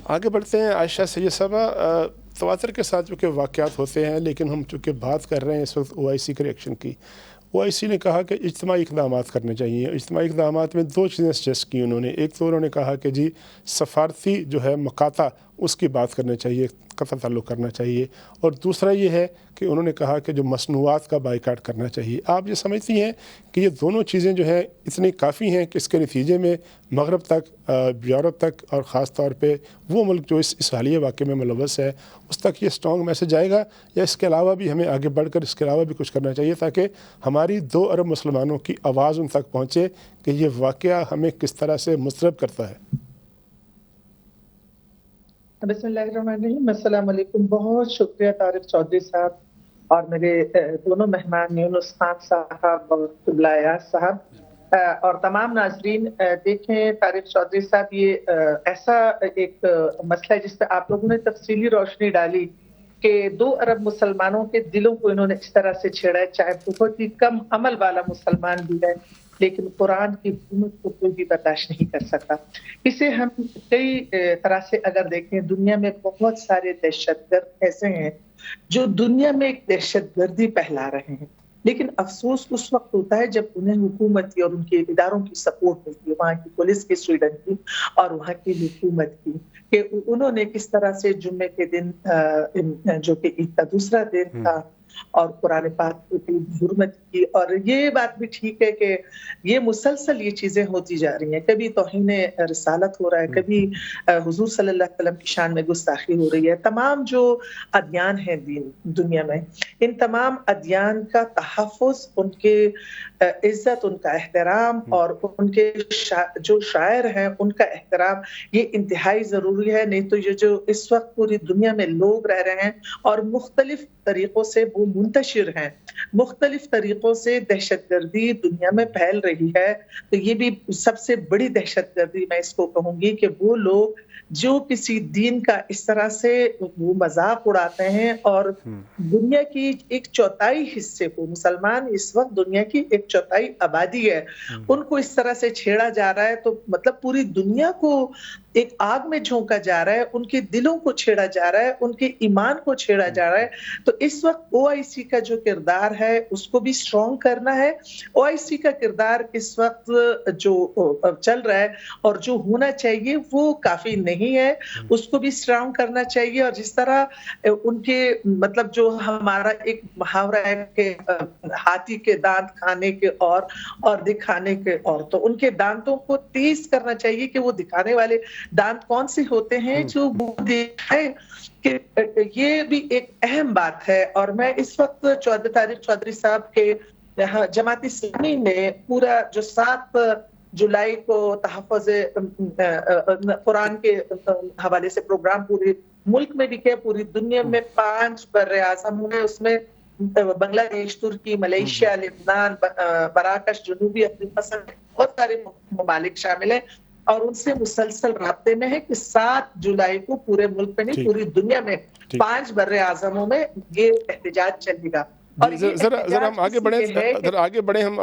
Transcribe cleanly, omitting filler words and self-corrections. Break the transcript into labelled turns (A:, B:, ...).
A: आगे बढ़ते हैं आयशा सैयद साहबा। तवातर के साथ चूँकि वाक़यात होते हैं, लेकिन हम चूँकि बात कर रहे हैं इस वक्त OIC के रिएक्शन की। OIC ने कहा कि इज्तिमाई इक़दामात करने चाहिए। इज्तिमाई इक़दामात में 2 चीज़ें सजेस्ट की उन्होंने। एक तो उन्होंने कहा कि जी सफ़ारती जो है मकाता उसकी बात करनी चाहिए, कतल ताल्लुक़ करना चाहिए, और दूसरा ये है कि उन्होंने कहा कि जो मसनूआत का बाइकाट करना चाहिए। आप ये समझती हैं कि ये दोनों चीज़ें जो हैं इतनी काफ़ी हैं कि इसके नतीजे में मगरब तक, यूरोप तक और ख़ास तौर पे वो मुल्क जो इस हालिया वाक़े में मुलव्वस है उस तक ये स्ट्रॉन्ग मैसेज आएगा, या इसके अलावा भी हमें आगे बढ़कर इसके अलावा भी कुछ करना चाहिए ताकि हमारी 2 अरब मुसलमानों की आवाज़ उन तक पहुँचे कि ये वाक़या हमें किस तरह से मुस्तरब करता है?
B: बिस्मिल्लाहिर्रहमानिर्रहीम। अस्सलाम वालेकुम। बहुत शुक्रिया तारिक चौधरी साहब और मेरे दोनों मेहमान यूनुस खान साहब और किबला यास साहब और तमाम नाजरीन। देखें तारिक चौधरी साहब, ये ऐसा एक मसला है जिस पे आप लोगों ने तफसीली रोशनी डाली कि 2 अरब मुसलमानों के दिलों को इन्होंने इस तरह से छेड़ा है, चाहे बहुत ही कम अमल वाला मुसलमान भी है, लेकिन कुरान की हुकूमत को कोई भी बर्दाश्त नहीं कर सकता। इसे हम कई तरह से अगर देखें, दुनिया में बहुत सारे दहशतगर्द ऐसे हैं जो दुनिया में एक दहशतगर्दी फैला रहे हैं, लेकिन अफसोस उस वक्त होता है जब उन्हें हुकूमत की और उनके इदारों की सपोर्ट मिलती है, वहाँ की पुलिस की, स्वीडन की और वहाँ की हुकूमत की, कि उन्होंने किस तरह से जुम्मे के दिन जो कि ईद का दूसरा दिन था और कुरान पाक की हुर्मत की। और ये बात भी ठीक है कि ये मुसलसल ये चीजें होती जा रही हैं, कभी तौहीन रिसालत हो रहा है, कभी हुजूर सल्लल्लाहु अलैहि वसल्लम की शान में गुस्ताखी हो रही है। तमाम जो अदयान हैं दीन दुनिया में, इन तमाम अदयान का तहफ़्फ़ुज़, उनके इज्जत, उनका एहतराम और उनके जो शायर हैं उनका एहतराम, ये इंतहाई ज़रूरी है। नहीं तो ये जो इस वक्त पूरी दुनिया में लोग रह रहे हैं और मुख्तलिफ तरीकों से वो मुंतशिर हैं, मुख्तलिफ तरीकों से दहशतगर्दी दुनिया में फैल रही है, तो ये भी सबसे बड़ी दहशतगर्दी मैं इसको कहूँगी कि वो लोग जो किसी दीन का इस तरह से वो मजाक उड़ाते हैं और दुनिया की 1/4 हिस्से को, मुसलमान इस वक्त दुनिया की 1/4 आबादी है, उनको इस तरह से छेड़ा जा रहा है, तो मतलब पूरी दुनिया को एक आग में झोंका जा रहा है, उनके दिलों को छेड़ा जा रहा है, उनके ईमान को छेड़ा जा रहा है। तो इस वक्त OIC का जो किरदार है उसको भी स्ट्रॉन्ग करना है। OIC का किरदार इस वक्त जो चल रहा है और जो होना चाहिए वो काफी नहीं है, उसको भी स्ट्रॉन्ग करना चाहिए। और जिस तरह उनके मतलब जो हमारा एक मुहावरा है कि हाथी के दांत खाने के और दिखाने के और, तो उनके दांतों को तेज करना चाहिए कि वो दिखाने वाले दांत कौन से होते हैं जो वो दिखाए, कि ये भी एक अहम बात है। और मैं इस वक्त तारिक चौधरी साहब के यहाँ जमात इस्लामी ने पूरा जो 7 जुलाई को तहफ़्फ़ुज़ कुरान के हवाले से प्रोग्राम पूरे मुल्क में भी किया, पूरी दुनिया में 5 बर्र-ए-आज़म हुए, उसमें बांग्लादेश, तुर्की, मलेशिया, लेबनान, मराकश, जनूबी अफ्रीका समेत बहुत सारे ममालिक शामिल हैं और उनसे मुसलसल राब्ते में है कि 7 जुलाई को पूरे मुल्क में नहीं पूरी दुनिया में 5 बर्र-ए-आज़मों में ये एहतजाज चलेगा। और
A: जरा हम आगे बढ़े हम और